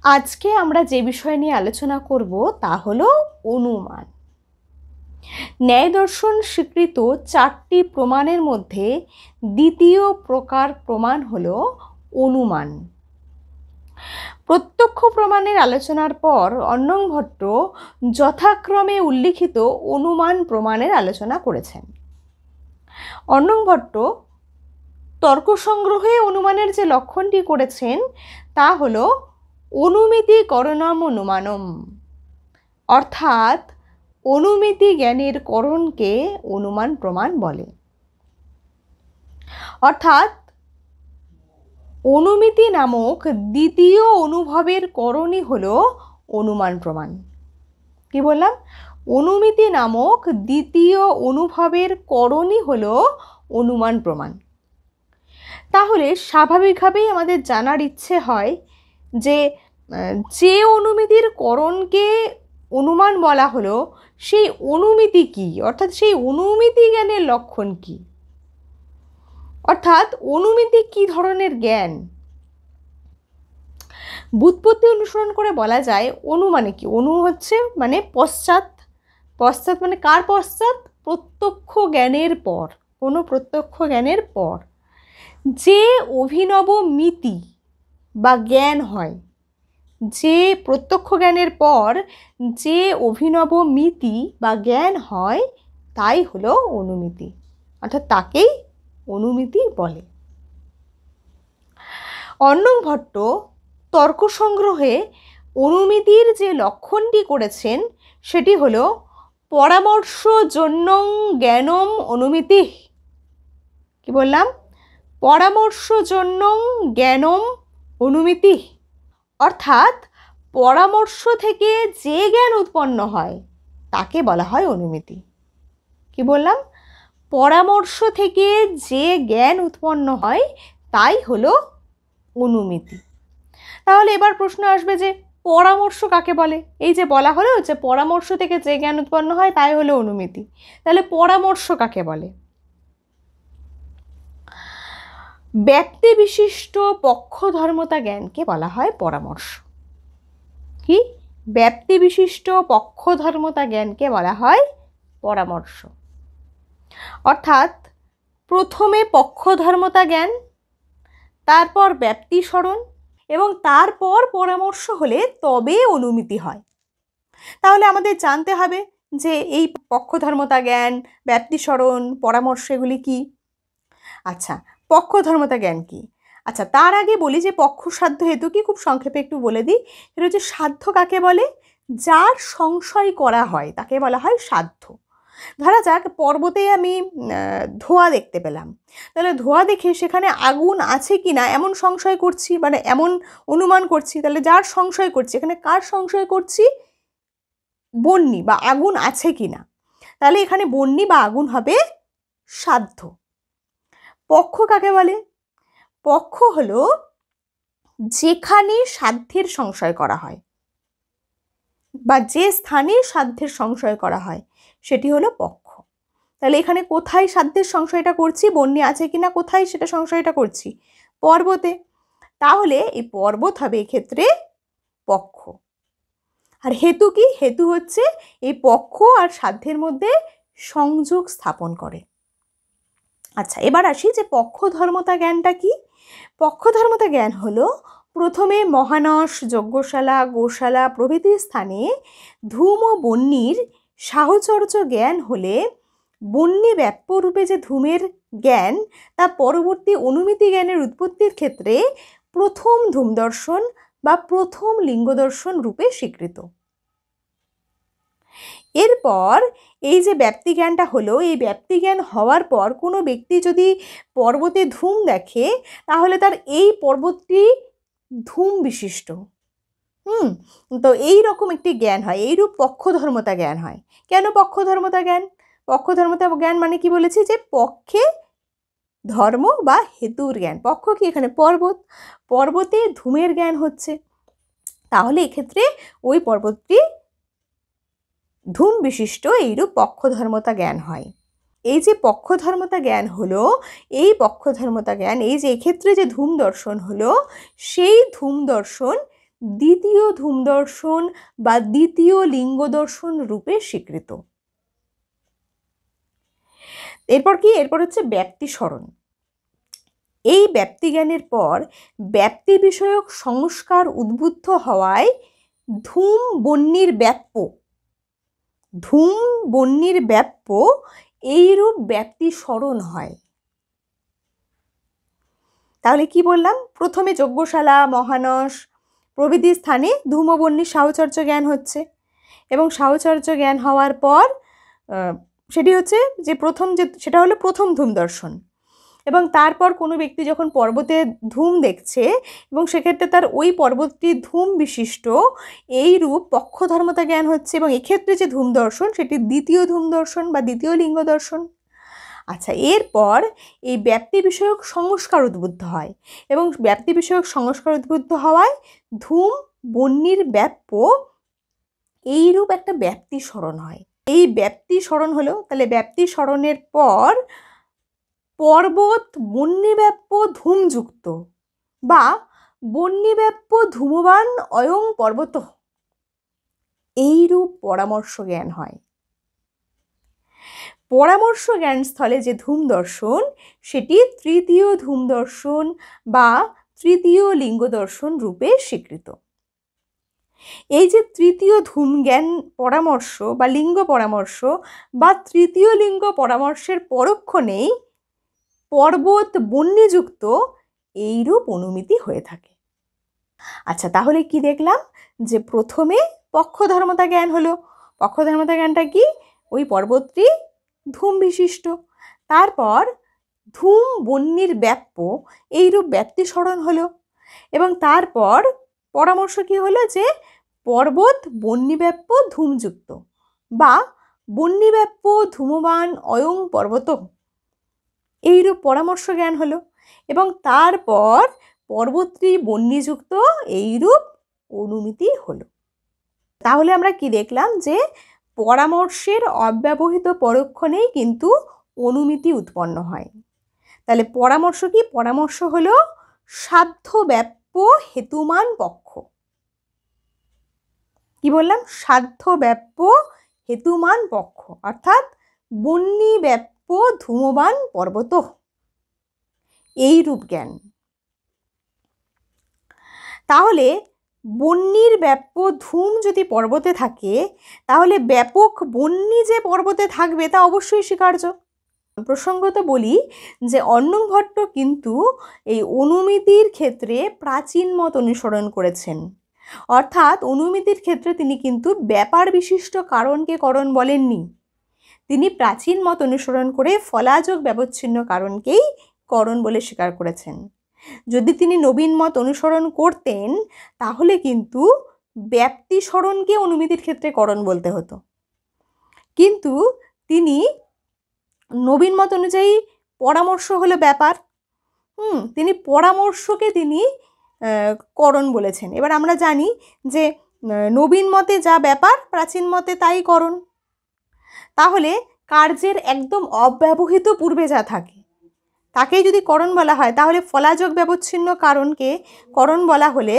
আজকে আমরা যে বিষয় নিয়ে আলোচনা করব তা হলো অনুমান। ন্যায় দর্শন স্বীকৃত 4টি প্রমাণের মধ্যে দ্বিতীয় প্রকার প্রমাণ হলো অনুমান। প্রত্যক্ষ প্রমাণের আলোচনার পর অন্নং ভট্ট যথাক্রমে উল্লিখিত অনুমান প্রমাণের আলোচনা করেছেন। অন্নং ভট্ট তর্ক সংগ্রহে অনুমানের যে লক্ষণটি করেছেন তা হলো অনুমিতিকরণম অনুমানম, অর্থাৎ অনুমিতি জ্ঞানের করণকে অনুমান প্রমাণ বলে। অর্থাৎ অনুমিতি নামক দ্বিতীয় অনুভবের করণই হলো অনুমান প্রমাণ। কি বললাম? অনুমিতি নামক দ্বিতীয় অনুভবের করণই হলো অনুমান প্রমাণ। তাহলে স্বাভাবিকভাবেই আমাদের জানার ইচ্ছে হয় যে যে অনুমিতির করণকে অনুমান বলা হলো সেই অনুমিতি কি, অর্থাৎ সেই অনুমিতি জ্ঞানের লক্ষণ কি, অর্থাৎ অনুমিতি কি ধরনের জ্ঞান। ব্যুৎপত্তি অনুসরণ করে বলা যায় অনু মানে কি? অনু হচ্ছে মানে পশ্চাৎ। পশ্চাৎ মানে কার পশ্চাৎ? প্রত্যক্ষ জ্ঞানের পর, কোনো প্রত্যক্ষ জ্ঞানের পর যে অভিনব মিতি বা জ্ঞান হয়, যে প্রত্যক্ষ জ্ঞানের পর যে অভিনব মিতি বা জ্ঞান হয় তাই হলো অনুমিতি, অর্থাৎ তাকেই অনুমিতি বলে। অন্নং ভট্ট তর্ক সংগ্রহে অনুমিতির যে লক্ষণটি করেছেন সেটি হলো পরামর্শজন্যং জ্ঞানম অনুমিতি। কি বললাম? পরামর্শজন্যং জ্ঞানম অনুমিতি, অর্থাৎ পরামর্শ থেকে যে জ্ঞান উৎপন্ন হয় তাকে বলা হয় অনুমিতি। কি বললাম? পরামর্শ থেকে যে জ্ঞান উৎপন্ন হয় তাই হলো অনুমিতি। তাহলে এবার প্রশ্ন আসবে যে পরামর্শ কাকে বলে? এই যে বলা হলো যে পরামর্শ থেকে যে জ্ঞান উৎপন্ন হয় তাই হলো অনুমিতি, তাহলে পরামর্শ কাকে বলে? ব্যক্তি বিশিষ্ট পক্ষধর্মতা জ্ঞানকে বলা হয় পরামর্শ। কি? ব্যক্তি বিশিষ্ট পক্ষধর্মতা জ্ঞানকে বলা হয় পরামর্শ। অর্থাৎ প্রথমে পক্ষধর্মতা জ্ঞান, তারপর ব্যক্তি স্মরণ এবং তারপর পরামর্শ হলে তবে অনুমিতি হয়। তাহলে আমাদের জানতে হবে যে এই পক্ষধর্মতা জ্ঞান, ব্যক্তি স্মরণ, পরামর্শ এগুলি কি? আচ্ছা, পক্ষধর্মতা জ্ঞান কি? আচ্ছা, তার আগে বলি যে পক্ষ সাধ্য হেতু কি, খুব সংক্ষেপে একটু বলে দিই। এটা হচ্ছে সাধ্য কাকে বলে? যার সংশয় করা হয় তাকে বলা হয় সাধ্য। ধরা যাক পর্বতে আমি ধোঁয়া দেখতে পেলাম, তাহলে ধোঁয়া দেখে সেখানে আগুন আছে কি না এমন সংশয় করছি, মানে এমন অনুমান করছি। তাহলে যার সংশয় করছি, এখানে কার সংশয় করছি? বহ্নি বা আগুন আছে কি না। তাহলে এখানে বহ্নি বা আগুন হবে সাধ্য। পক্ষ কাকে বলে? পক্ষ হলো যেখানে সাধ্যের সংশয় করা হয় বা যে স্থানে সাধ্যের সংশয় করা হয় সেটি হলো পক্ষ। তাহলে এখানে কোথায় সাধ্যের সংশয়টা করছি? বহ্নি আছে কিনা কোথায় সেটা সংশয়টা করছি? পর্বতে। তাহলে এই পর্বত হবে এক্ষেত্রে পক্ষ। আর হেতু কি? হেতু হচ্ছে এই পক্ষ আর সাধ্যের মধ্যে সংযোগ স্থাপন করে। আচ্ছা, এবার আসি যে পক্ষধর্মতা জ্ঞানটা কি। পক্ষধর্মতা জ্ঞান হলো প্রথমে মহানস, যজ্ঞশালা, গোশালা প্রভৃতি স্থানে ধূম ও বহ্নির সাহচর্য জ্ঞান হলে বহ্নি ব্যাপ্যরূপে যে ধূমের জ্ঞান তা পরবর্তী অনুমিতি জ্ঞানের উৎপত্তির ক্ষেত্রে প্রথম ধূম দর্শন বা প্রথম লিঙ্গ দর্শন রূপে স্বীকৃত। এরপর এই যে ব্যক্তি জ্ঞানটা হলো, এই ব্যক্তি জ্ঞান হওয়ার পর কোনো ব্যক্তি যদি পর্বতে ধূম দেখে তাহলে তার এই পর্বতটি ধূম বিশিষ্ট। তো এই রকম একটি জ্ঞান হয়, এইরূপ পক্ষধর্মতা জ্ঞান হয়। কেন পক্ষধর্মতা জ্ঞান? পক্ষধর্মতা জ্ঞান মানে কি বলেছি? যে পক্ষে ধর্ম বা হেতুর জ্ঞান। পক্ষ কি? এখানে পর্বত, পর্বতে ধূমের জ্ঞান হচ্ছে, তাহলে এক্ষেত্রে ওই পর্বতটি ধূম বিশিষ্ট, এইরূপ পক্ষধর্মতা জ্ঞান হয়। এই যে পক্ষধর্মতা জ্ঞান হলো, এই পক্ষধর্মতা জ্ঞান, এই যে এক্ষেত্রে যে ধূম দর্শন হলো, সেই ধূম দর্শন দ্বিতীয় ধূম দর্শন বা দ্বিতীয় লিঙ্গ দর্শন রূপে স্বীকৃত। এরপর কি? এরপর হচ্ছে ব্যাপ্তি স্মরণ। এই ব্যাপ্তিজ্ঞানের পর ব্যাপ্তি বিষয়ক সংস্কার উদ্বুদ্ধ হওয়ায় ধূম বহ্নির ব্যাপ্য এইরূপ ব্যাপ্তি স্মরণ হয়। তাহলে কি বললাম? প্রথমে যজ্ঞশালা, মহানস প্রভৃতি স্থানে ধূমবহ্নির সাহচর্য জ্ঞান হচ্ছে, এবং সাহচর্য জ্ঞান হওয়ার পর সেটি হচ্ছে যে সেটা হলো প্রথম ধূম দর্শন। এবং তারপর কোনো ব্যক্তি যখন পর্বতে ধূম দেখছে এবং সেক্ষেত্রে তার ওই পর্বতটি ধূম বিশিষ্ট এই রূপ পক্ষধর্মতা জ্ঞান হচ্ছে, এবং এক্ষেত্রে যে ধূম দর্শন সেটি দ্বিতীয় ধূম দর্শন বা দ্বিতীয় লিঙ্গ দর্শন। আচ্ছা, এরপর এই ব্যাপ্তি বিষয়ক সংস্কার উদ্বুদ্ধ হয়, এবং ব্যাপ্তি বিষয়ক সংস্কার উদ্বুদ্ধ হওয়ায় ধূম বহ্নির ব্যাপ্য এইরূপ একটা ব্যাপ্তি স্মরণ হয়। এই ব্যাপ্তি স্মরণ হলো, তাহলে ব্যাপ্তি স্মরণের পর পর্বত বহ্নিব্যাপ্য ধূমযুক্ত বা বহ্নিব্যাপ্য ধূমবান অয়ং পর্বত এইরূপ পরামর্শ জ্ঞান হয়। পরামর্শ জ্ঞান স্থলে যে ধূম দর্শন সেটি তৃতীয় ধূম দর্শন বা তৃতীয় লিঙ্গ দর্শন রূপে স্বীকৃত। এই যে তৃতীয় ধূম জ্ঞান পরামর্শ বা লিঙ্গ পরামর্শ বা তৃতীয় লিঙ্গ পরামর্শের পরক্ষণেই পর্বত বহ্নিযুক্ত এইরূপ অনুমিতি হয়ে থাকে। আচ্ছা, তাহলে কি দেখলাম? যে প্রথমে পক্ষধর্মতা জ্ঞান হলো। পক্ষধর্মতা জ্ঞানটা কি? ওই পর্বতটি ধূম বিশিষ্ট। তারপর ধূম বহ্নির ব্যাপ্য এইরূপ ব্যাপ্তি স্মরণ হলো, এবং তারপর পরামর্শ কি হলো? যে পর্বত বহ্নিব্যাপ্য ধূমযুক্ত বা বহ্নিব্যাপ্য ধূমবান অয়ং পর্বত এইরূপ পরামর্শ জ্ঞান হলো, এবং তারপর পর্বতটি বহ্নিযুক্ত এইরূপ অনুমিতি হলো। তাহলে আমরা কি দেখলাম? যে পরামর্শের অব্যবহিত পরক্ষণেই কিন্তু অনুমিতি উৎপন্ন হয়। তাহলে পরামর্শ কি? পরামর্শ হলো সাধ্যব্যাপ্য হেতুমান পক্ষ। কি বললাম? সাধ্যব্যাপ্য হেতুমান পক্ষ, অর্থাৎ বহ্নিব্যাপ্য ধূমবান পর্বত এইরূপ জ্ঞান। তাহলে বহ্নির ব্যাপ্য ধূম যদি পর্বতে থাকে, তাহলে ব্যাপক বহ্নি যে পর্বতে থাকবে তা অবশ্যই স্বীকার্য। প্রসঙ্গত বলি যে অর্ণব ভট্ট কিন্তু এই অনুমিতির ক্ষেত্রে প্রাচীন মত অনুসরণ করেছেন, অর্থাৎ অনুমিতির ক্ষেত্রে তিনি কিন্তু ব্যাপার বিশিষ্ট কারণকে করণ বলেননি। তিনি প্রাচীন মত অনুসরণ করে ফলাযোগ ব্যবচ্ছিন্ন কারণকেই করণ বলে স্বীকার করেছেন। যদি তিনি নবীন মত অনুসরণ করতেন তাহলে কিন্তু ব্যাপ্তি স্মরণকে অনুমিতির ক্ষেত্রে করণ বলতে হতো, কিন্তু তিনি নবীন মত অনুযায়ী পরামর্শ হলো ব্যাপার, তিনি পরামর্শকে তিনি করণ বলেছেন। এবার আমরা জানি যে নবীন মতে যা ব্যাপার, প্রাচীন মতে তাই করণ। তাহলে কার্যের একদম অব্যবহিত পূর্বে যা থাকে তাকেই যদি করণ বলা হয়, তাহলে ফলাযোগ ব্যবচ্ছিন্ন কারণকে করণ বলা হলে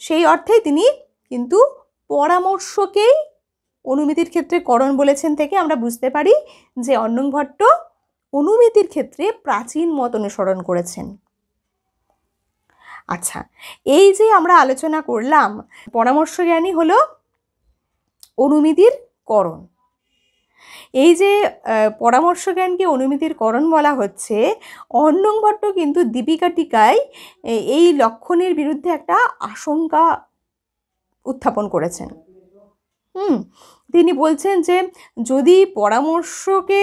সেই অর্থেই তিনি কিন্তু পরামর্শকেই অনুমিতির ক্ষেত্রে করণ বলেছেন থেকে আমরা বুঝতে পারি যে অর্ণব ভট্ট অনুমিতির ক্ষেত্রে প্রাচীন মত অনুসরণ করেছেন। আচ্ছা, এই যে আমরা আলোচনা করলাম পরামর্শ জ্ঞানই হলো অনুমিতির করণ। এই যে পরামর্শ জ্ঞানকে অনুমিতির করণ বলা হচ্ছে, অর্ণব ভট্ট কিন্তু দীপিকা টিকায় এই লক্ষণের বিরুদ্ধে একটা আশঙ্কা উত্থাপন করেছেন। তিনি বলছেন যে যদি পরামর্শকে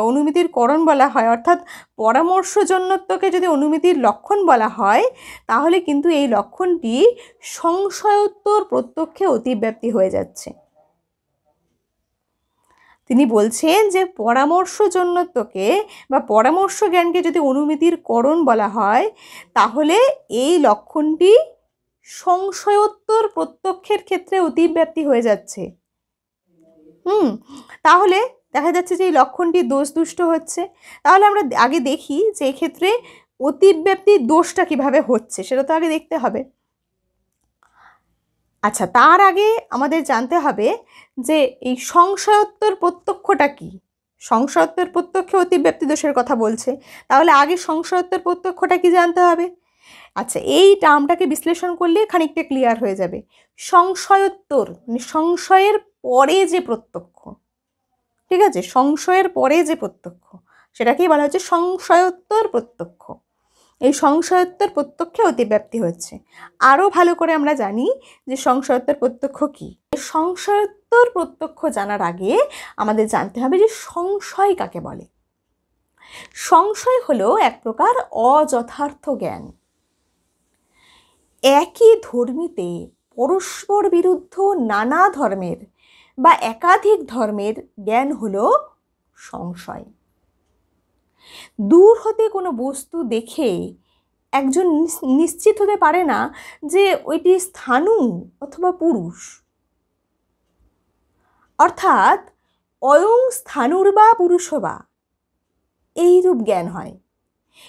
অনুমিতির করণ বলা হয়, অর্থাৎ পরামর্শজন্যত্বকে যদি অনুমিতির লক্ষণ বলা হয়, তাহলে কিন্তু এই লক্ষণটি সংশয়োত্তর প্রত্যক্ষে অতিব্যাপ্তি হয়ে যাচ্ছে। তিনি বলছেন যে পরামর্শজন্যত্বকে বা পরামর্শ জ্ঞানকে যদি অনুমিতির করণ বলা হয়, তাহলে এই লক্ষণটি সংশয়োত্তর প্রত্যক্ষের ক্ষেত্রে অতিব্যাপ্তি হয়ে যাচ্ছে। তাহলে দেখা যাচ্ছে যে এই লক্ষণটি দোষদুষ্ট হচ্ছে। তাহলে আমরা আগে দেখি যে এক্ষেত্রে অতিব্যাপ্তির দোষটা কিভাবে হচ্ছে, সেটা তো আগে দেখতে হবে। আচ্ছা, তার আগে আমাদের জানতে হবে যে এই সংশয়োত্তর প্রত্যক্ষটা কি। সংশয়োত্তর প্রত্যক্ষে অতিব্যক্তি দোষের কথা বলছে, তাহলে আগে সংশয়োত্তর প্রত্যক্ষটা কি জানতে হবে। আচ্ছা, এই টার্মটাকে বিশ্লেষণ করলে খানিকটা ক্লিয়ার হয়ে যাবে। সংশয়োত্তর মানে সংশয়ের পরে যে প্রত্যক্ষ, ঠিক আছে, সংশয়ের পরে যে প্রত্যক্ষ সেটাকেই বলা হচ্ছে সংশয়োত্তর প্রত্যক্ষ। এই সংশয়োত্তর প্রত্যক্ষে অতিব্যক্তি হচ্ছে। আরও ভালো করে আমরা জানি যে সংশয়োত্তর প্রত্যক্ষ কি। সংশয়োত্তর প্রত্যক্ষ জানার আগে আমাদের জানতে হবে যে সংশয় কাকে বলে। সংশয় হলো এক প্রকার অযথার্থ জ্ঞান। একই ধর্মীতে পরস্পর বিরুদ্ধ নানা ধর্মের বা একাধিক ধর্মের জ্ঞান হলো সংশয়। দূর হতে কোনো বস্তু দেখে একজন নিশ্চিত হতে পারে না যে ওইটি স্থাণু অথবা পুরুষ, অর্থাৎ অয়ং স্থাণুর বা পুরুষ বা এইরূপ জ্ঞান হয়,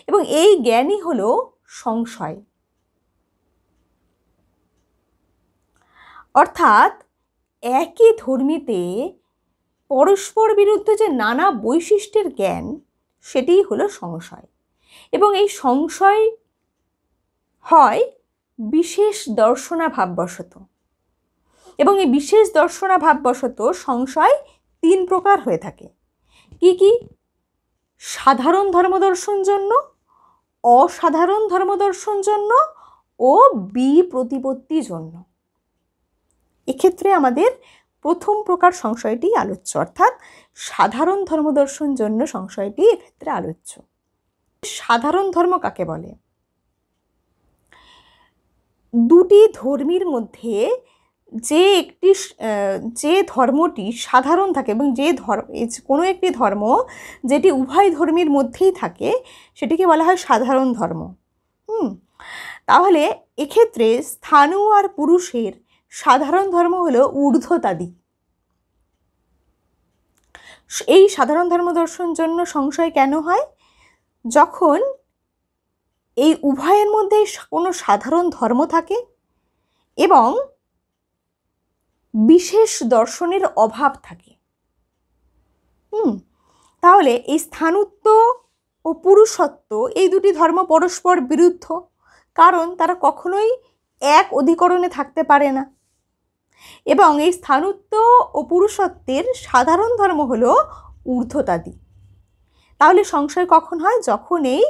এবং এই জ্ঞানই হলো সংশয়। অর্থাৎ একই ধর্মীতে পরস্পর বিরুদ্ধে যে নানা বৈশিষ্ট্যের জ্ঞান সেটিই হলো সংশয়, এবং এই সংশয় হয় বিশেষ দর্শনাভাববশত। এবং এই বিশেষ দর্শনাভাববশত সংশয় তিন প্রকার হয়ে থাকে। কি কি? সাধারণ ধর্মদর্শন জন্য, অসাধারণ ধর্মদর্শন জন্য ও বিপ্রতিপত্তি জন্য। এক্ষেত্রে আমাদের প্রথম প্রকার সংশয়টি আলোচ্য, অর্থাৎ সাধারণ ধর্মদর্শন জন্য সংশয়টি এক্ষেত্রে আলোচ্য। সাধারণ ধর্ম কাকে বলে? দুটি ধর্মের মধ্যে যে ধর্মটি সাধারণ থাকে এবং কোনো একটি ধর্ম যেটি উভয় ধর্মের মধ্যেই থাকে সেটিকে বলা হয় সাধারণ ধর্ম। তাহলে এক্ষেত্রে স্থাণু আর পুরুষের সাধারণ ধর্ম হলো ঊর্ধ্বতাদি। এই সাধারণ ধর্ম দর্শন জন্য সংশয় কেন হয়? যখন এই উভয়ের মধ্যে কোনো সাধারণ ধর্ম থাকে এবং বিশেষ দর্শনের অভাব থাকে। তাহলে এই স্থাণুত্ব ও পুরুষত্ব এই দুটি ধর্ম পরস্পর বিরুদ্ধ, কারণ তারা কখনোই এক অধিকরণে থাকতে পারে না। এবং এই স্থাণুত্ব ও পুরুষত্বের সাধারণ ধর্ম হলো ঊর্ধ্বতাদি। তাহলে সংশয় কখন হয়? যখন এই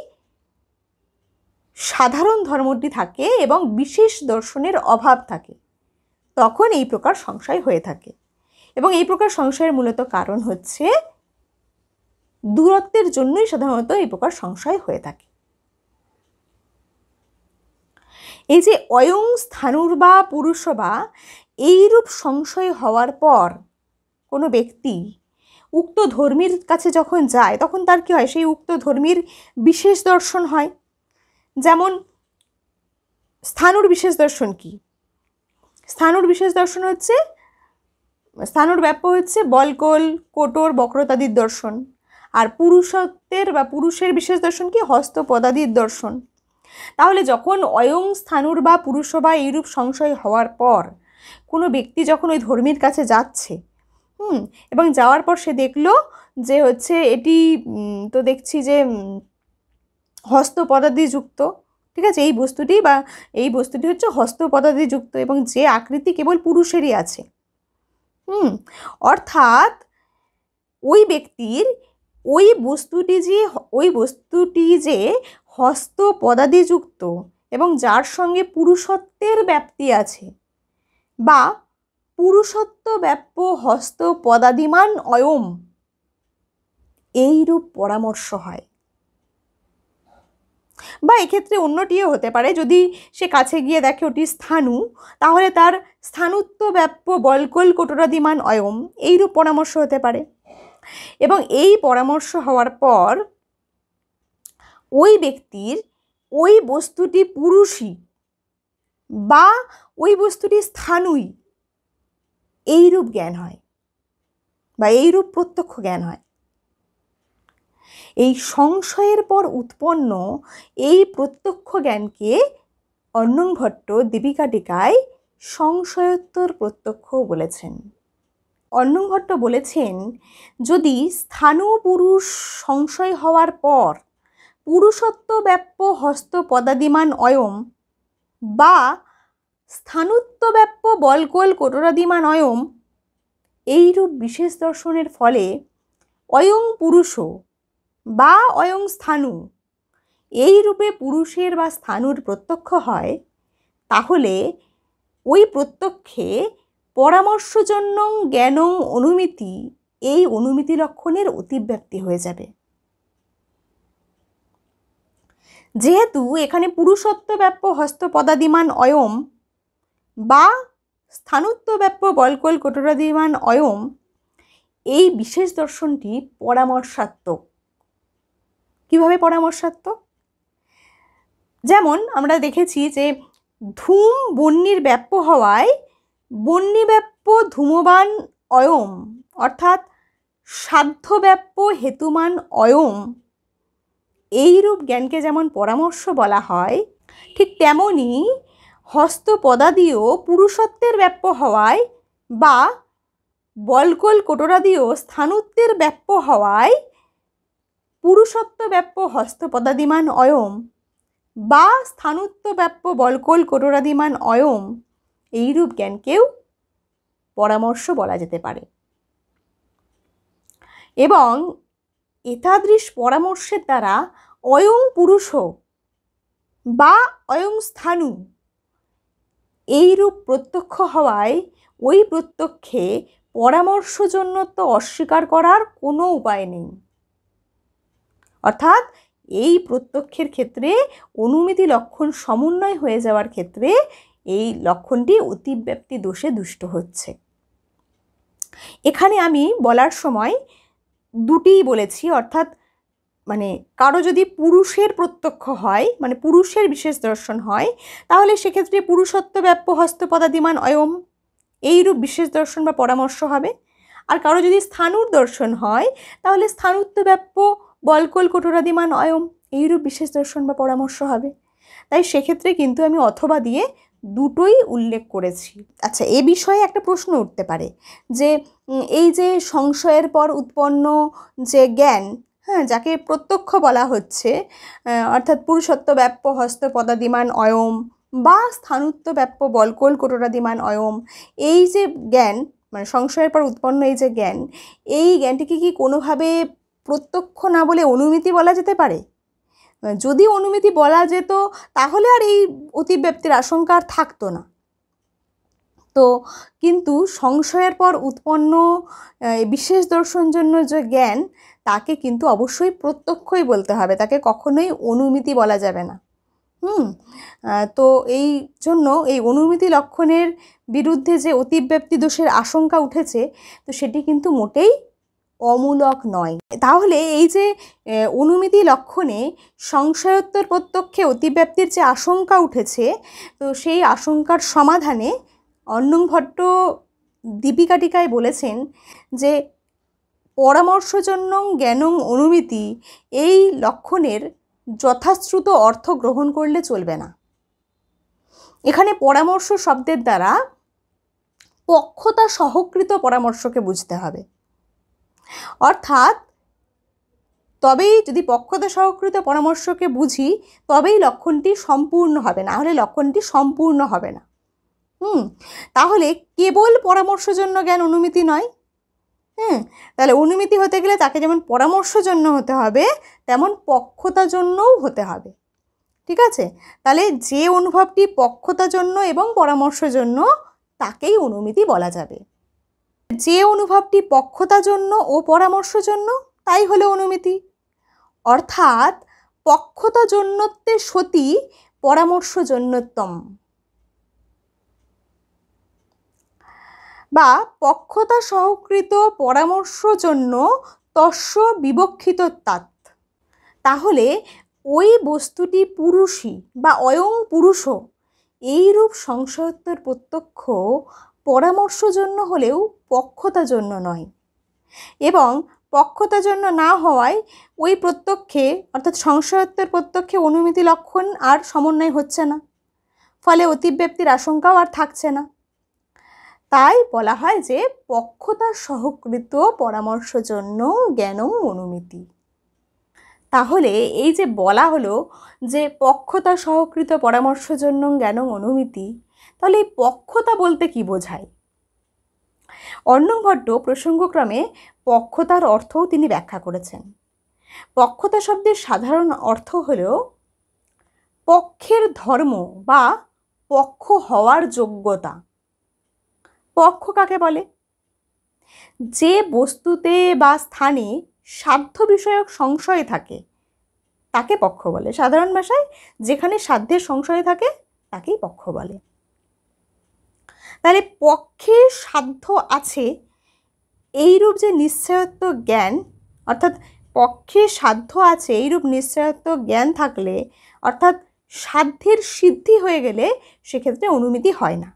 সাধারণ ধর্মটি থাকে এবং বিশেষ দর্শনের অভাব থাকে, তখন এই প্রকার সংশয় হয়ে থাকে। এবং এই প্রকার সংশয়ের মূলত কারণ হচ্ছে দূরত্বের জন্যই সাধারণত এই প্রকার সংশয় হয়ে থাকে। এই যে অয়ং স্থাণুর বা পুরুষ বা এইরূপ সংশয় হওয়ার পর কোনো ব্যক্তি উক্ত ধর্মীর কাছে যখন যায় তখন তার কি হয়? সেই উক্ত ধর্মীর বিশেষ দর্শন হয়। যেমন স্থাণুর বিশেষ দর্শন কি? স্থাণুর বিশেষ দর্শন হচ্ছে, স্থাণুর ব্যাপ্য হচ্ছে বলকল, কোটর, বক্রতাদির দর্শন। আর পুরুষত্বের বা পুরুষের বিশেষ দর্শন কি? হস্তপদাদির দর্শন। তাহলে যখন অয়ং স্থাণুর বা পুরুষ বা এইরূপ সংশয় হওয়ার পর কোনো ব্যক্তি যখন ওই ধর্মীর কাছে যাচ্ছে, এবং যাওয়ার পর সে দেখলো যে হচ্ছে এটি তো দেখছি যে হস্তপদাদিযুক্ত, ঠিক আছে, এই বস্তুটি হচ্ছে হস্তপদাদিযুক্ত এবং যে আকৃতি কেবল পুরুষেরই আছে। অর্থাৎ ওই ব্যক্তির ওই বস্তুটি যে হস্তপদাদিযুক্ত এবং যার সঙ্গে পুরুষত্বের ব্যাপ্তি আছে, বা পুরুষত্ব ব্যাপ্য হস্তপদাদিমান অয়ম, এইরূপ পরামর্শ হয়। বা এক্ষেত্রে অন্যটিও হতে পারে, যদি সে কাছে গিয়ে দেখে ওটি স্থাণু, তাহলে তার স্থাণুত্ব ব্যাপ্য বলকল কোটরাদিমান অয়ম, এইরূপ পরামর্শ হতে পারে। এবং এই পরামর্শ হওয়ার পর ওই ব্যক্তির ওই বস্তুটি পুরুষই বা ওই বস্তুটি স্থাণুই, এইরূপ জ্ঞান হয় বা এইরূপ প্রত্যক্ষ জ্ঞান হয়। এই সংশয়ের পর উৎপন্ন এই প্রত্যক্ষ জ্ঞানকে অন্নং ভট্ট দীপিকা টিকায় সংশয়োত্তর প্রত্যক্ষও বলেছেন। অর্ণব ভট্ট বলেছেন, যদি স্থাণু পুরুষ সংশয় হওয়ার পর পুরুষত্ব ব্যাপ্য হস্ত পদাদিমান অয়ম বা স্থাণুত্ব ব্যাপ্য বলকল কোটরাদিমান অয়ম এইরূপ বিশেষ দর্শনের ফলে অয়ং পুরুষ বা অয়ং স্থাণু এই রূপে পুরুষের বা স্থাণুর প্রত্যক্ষ হয়, তাহলে ওই প্রত্যক্ষে পরামর্শজন্য জ্ঞানং অনুমিতি এই অনুমিতি লক্ষণের অতিব্যাপ্তি হয়ে যাবে। যেহেতু এখানে পুরুষত্ব ব্যাপ্য হস্তপদাদিমান অয়ম বা স্থাণুত্ব ব্যাপ্য বলকল কোটরাদিমান অয়ম এই বিশেষ দর্শনটি পরামর্শাত্মক। কিভাবে পরামর্শাত্মক? যেমন আমরা দেখেছি যে ধূম বহ্নির ব্যাপ্য হওয়ায় বহ্নি ব্যাপ্য ধূমবান অয়ম অর্থাৎ সাধ্যব্যাপ্য হেতুমান অয়ম এইরূপ জ্ঞানকে যেমন পরামর্শ বলা হয়, ঠিক তেমনি হস্তপদাদিও পুরুষত্বের ব্যাপ্য হওয়ায় বা বলকল কোটরাদিও স্থাণুত্বের ব্যাপ্য হওয়ায় পুরুষত্ব ব্যাপ্য হস্তপদাদিমান অয়ম বা স্থাণুত্ব ব্যাপ্য বলকল কোটরাদিমান অয়ম এইরূপ জ্ঞানকেও পরামর্শ বলা যেতে পারে। এবং এতাদৃশ পরামর্শের দ্বারা অয়ং পুরুষ বা অয়ং স্থাণু এইরূপ প্রত্যক্ষ হওয়ায় ওই প্রত্যক্ষে পরামর্শজন্যত্ব অস্বীকার করার কোনো উপায় নেই। অর্থাৎ এই প্রত্যক্ষের ক্ষেত্রে অনুমিতি লক্ষণ সমন্বয় হয়ে যাওয়ার ক্ষেত্রে এই লক্ষণটি অতিব্যাপ্তি দোষে দুষ্ট হচ্ছে। এখানে আমি বলার সময় দুটিই বলেছি, অর্থাৎ মানে কারো যদি পুরুষের প্রত্যক্ষ হয়, মানে পুরুষের বিশেষ দর্শন হয়, তাহলে সেক্ষেত্রে পুরুষত্ব ব্যাপ্য হস্তপদাদিমান অয়ম এইরূপ বিশেষ দর্শন বা পরামর্শ হবে। আর কারো যদি স্থাণুর দর্শন হয়, তাহলে স্থাণুত্ব ব্যাপ্য বলকল কোটরাদিমান অয়ম এইরূপ বিশেষ দর্শন বা পরামর্শ হবে। তাই সেক্ষেত্রে কিন্তু আমি অথবা দিয়ে দুটোই উল্লেখ করেছি। আচ্ছা, এ বিষয়ে একটা প্রশ্ন উঠতে পারে যে এই যে সংশয়ের পর উৎপন্ন যে জ্ঞান, হ্যাঁ, যাকে প্রত্যক্ষ বলা হচ্ছে, অর্থাৎ পুরুষত্ব ব্যাপ্য হস্তপদাদিমান অয়ম বা স্থাণুত্ব ব্যাপ্য বলকল কোটরাদিমান অয়ম এই যে জ্ঞান, মানে সংশয়ের পর উৎপন্ন এই যে জ্ঞান, এই জ্ঞানটিকে কি কোনোভাবে প্রত্যক্ষ না বলে অনুমিতি বলা যেতে পারে? যদি অনুমিতি বলা যেত তাহলে আর এই অতিব্যাপ্তির আশঙ্কা আর থাকতো না। তো কিন্তু সংশয়ের পর উৎপন্ন বিশেষ দর্শন জন্য যে জ্ঞান, তাকে কিন্তু অবশ্যই প্রত্যক্ষই বলতে হবে, তাকে কখনোই অনুমিতি বলা যাবে না। তো এই জন্য এই অনুমিতি লক্ষণের বিরুদ্ধে যে অতিব্যাপ্তি দোষের আশঙ্কা উঠেছে, তো সেটি কিন্তু মোটেই অমূলক নয়। তাহলে এই যে অনুমিতি লক্ষণে সংশয়োত্তর প্রত্যক্ষে অতিব্যাপ্তির যে আশঙ্কা উঠেছে, তো সেই আশঙ্কার সমাধানে অর্ণব ভট্ট দীপিকা টিকায় বলেছেন যে পরামর্শজন্য জ্ঞানং অনুমিতি এই লক্ষণের যথাশ্রুত অর্থ গ্রহণ করলে চলবে না। এখানে পরামর্শ শব্দের দ্বারা পক্ষতা সহকৃত পরামর্শকে বুঝতে হবে। অর্থাৎ তবেই যদি পক্ষতা সহকৃত পরামর্শকে বুঝি, তবেই লক্ষণটি সম্পূর্ণ হবে, না হলে লক্ষণটি সম্পূর্ণ হবে না। তাহলে কেবল পরামর্শজন্য জ্ঞান অনুমিতি নয়। তাহলে অনুমিতি হতে গেলে তাকে যেমন পরামর্শজন্য হতে হবে, তেমন পক্ষতা জন্যও হতে হবে। ঠিক আছে? তাহলে যে অনুভবটি পক্ষতা জন্য এবং পরামর্শজন্য, তাকেই অনুমিতি বলা যাবে। যে অনুভবটি পক্ষতা জন্য ও পরামর্শজন্য, তাই হলো অনুমিতি। অর্থাৎ পক্ষতা জন্যত্বে সতি পরামর্শজন্যত্বম, বা পক্ষতা সহকৃত পরামর্শজন্য তস্য বিবক্ষিতত্বাৎ। তাহলে ওই বস্তুটি পুরুষই বা অয়ং পুরুষ এইরূপ সংশয়োত্তর প্রত্যক্ষ পরামর্শজন্য হলেও পক্ষতা জন্য নয়, এবং পক্ষতা জন্য না হওয়ায় ওই প্রত্যক্ষে অর্থাৎ সংশয়োত্তর প্রত্যক্ষে অনুমিতি লক্ষণ আর সমন্বয় হচ্ছে না। ফলে অতিব্যক্তির আশঙ্কাও আর থাকছে না। তাই বলা হয় যে পক্ষতা সহকৃত পরামর্শজন্য জ্ঞানং অনুমিতি। তাহলে এই যে বলা হলো যে পক্ষতা সহকৃত পরামর্শজন্য জ্ঞানং অনুমিতি, তাহলে এই পক্ষতা বলতে কি বোঝায়? অর্ণব ভট্ট প্রসঙ্গক্রমে পক্ষতার অর্থও তিনি ব্যাখ্যা করেছেন। পক্ষতা শব্দের সাধারণ অর্থ হল পক্ষের ধর্ম বা পক্ষ হওয়ার যোগ্যতা। পক্ষ কাকে বলে? যে বস্তুতে বা স্থানে সাধ্য বিষয়ক সংশয় থাকে তাকে পক্ষ বলে। সাধারণ ভাষায় যেখানে সাধ্যের সংশয় থাকে তাকেই পক্ষ বলে। তাহলে পক্ষে সাধ্য আছে এইরূপ যে নিশ্চয়ত্ব জ্ঞান, অর্থাৎ পক্ষে সাধ্য আছে এইরূপ নিশ্চয়ত্ব জ্ঞান থাকলে, অর্থাৎ সাধ্যের সিদ্ধি হয়ে গেলে সেক্ষেত্রে অনুমিতি হয় না।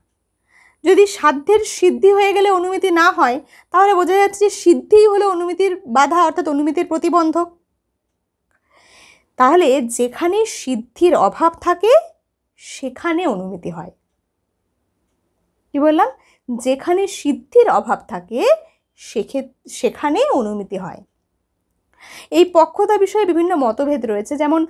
যদি সাধ্যের সিদ্ধি হয়ে গেলে অনুমিতি না হয়, তাহলে বোঝা যাচ্ছে যে সিদ্ধিই হলো অনুমিতির বাধা, অর্থাৎ অনুমিতির প্রতিবন্ধক। তাহলে যেখানে সিদ্ধির অভাব থাকে সেখানে অনুমিতি হয়। কি বললাম? যেখানে সিদ্ধির অভাব থাকে সেখানে অনুমিতি হয়। এই পক্ষতা বিষয়ে বিভিন্ন মতভেদ রয়েছে। যেমন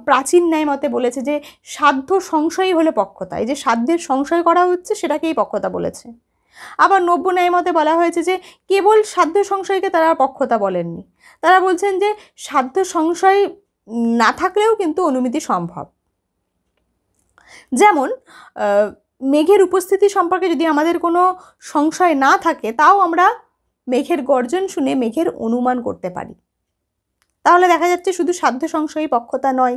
প্রাচীন ন্যায় মতে বলেছে যে সাধ্য সংশয়ই হলো পক্ষতা। এই যে সাধ্যের সংশয় করা হচ্ছে সেটাকেই পক্ষতা বলেছে। আবার নব্য ন্যায় মতে বলা হয়েছে যে কেবল সাধ্য সংশয়কে তারা পক্ষতা বলেননি, তারা বলছেন যে সাধ্য সংশয় না থাকলেও কিন্তু অনুমিতি সম্ভব। যেমন মেঘের উপস্থিতি সম্পর্কে যদি আমাদের কোনো সংশয় না থাকে, তাও আমরা মেঘের গর্জন শুনে মেঘের অনুমান করতে পারি। তাহলে দেখা যাচ্ছে শুধু সাধ্য সংশয়ই পক্ষতা নয়।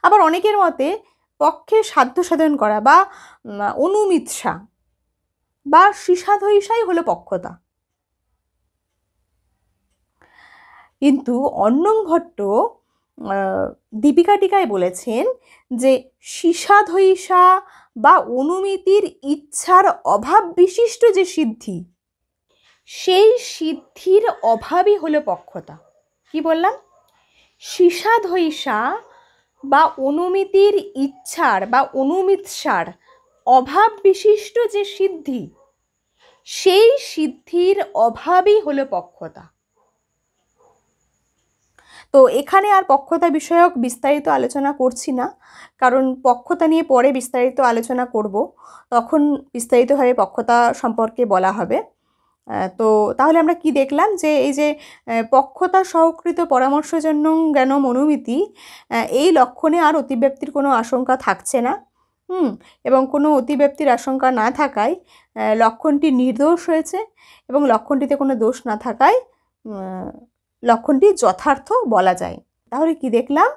আবার অনেকের মতে পক্ষে সাধ্য সাধন করা বা অনুমিৎসা বা সীসাধৈষাই হলো পক্ষতা। কিন্তু অর্ণব ভট্ট দীপিকা টিকায় বলেছেন যে সীসাধৈষা বা অনুমিতির ইচ্ছার অভাব বিশিষ্ট যে সিদ্ধি, সেই সিদ্ধির অভাবই হলো পক্ষতা। কি বললাম? সীসাধৈষা বা অনুমিতির ইচ্ছার বা অনুমিৎসার অভাব বিশিষ্ট যে সিদ্ধি, সেই সিদ্ধির অভাবই হলো পক্ষতা। তো এখানে আর পক্ষতা বিষয়ক বিস্তারিত আলোচনা করছি না, কারণ পক্ষতা নিয়ে পরে বিস্তারিত আলোচনা করব, তখন বিস্তারিতভাবে পক্ষতা সম্পর্কে বলা হবে। তো তাহলে আমরা কি দেখলাম যে এই যে পক্ষতা সহকৃত পরামর্শজন্য জ্ঞানম অনুমিতি, এই লক্ষণে আর অতিব্যক্তির কোনো আশঙ্কা থাকছে না। এবং কোনো অতিব্যক্তির আশঙ্কা না থাকায় লক্ষণটি নির্দোষ হয়েছে, এবং লক্ষণটিতে কোনো দোষ না থাকায় লক্ষণটি যথার্থ বলা যায়। তাহলে কি দেখলাম?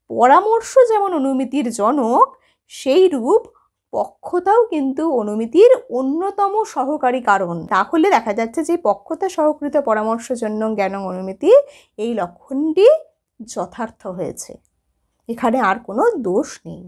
পরামর্শ যেমন অনুমিতির জনক, সেই রূপ পক্ষতাও কিন্তু অনুমিতির অন্যতম সহকারী কারণ। তাহলে দেখা যাচ্ছে যে পক্ষতা সহকৃত পরামর্শজন্য জ্ঞানং অনুমিতি, এই লক্ষণটি যথার্থ হয়েছে, এখানে আর কোনো দোষ নেই।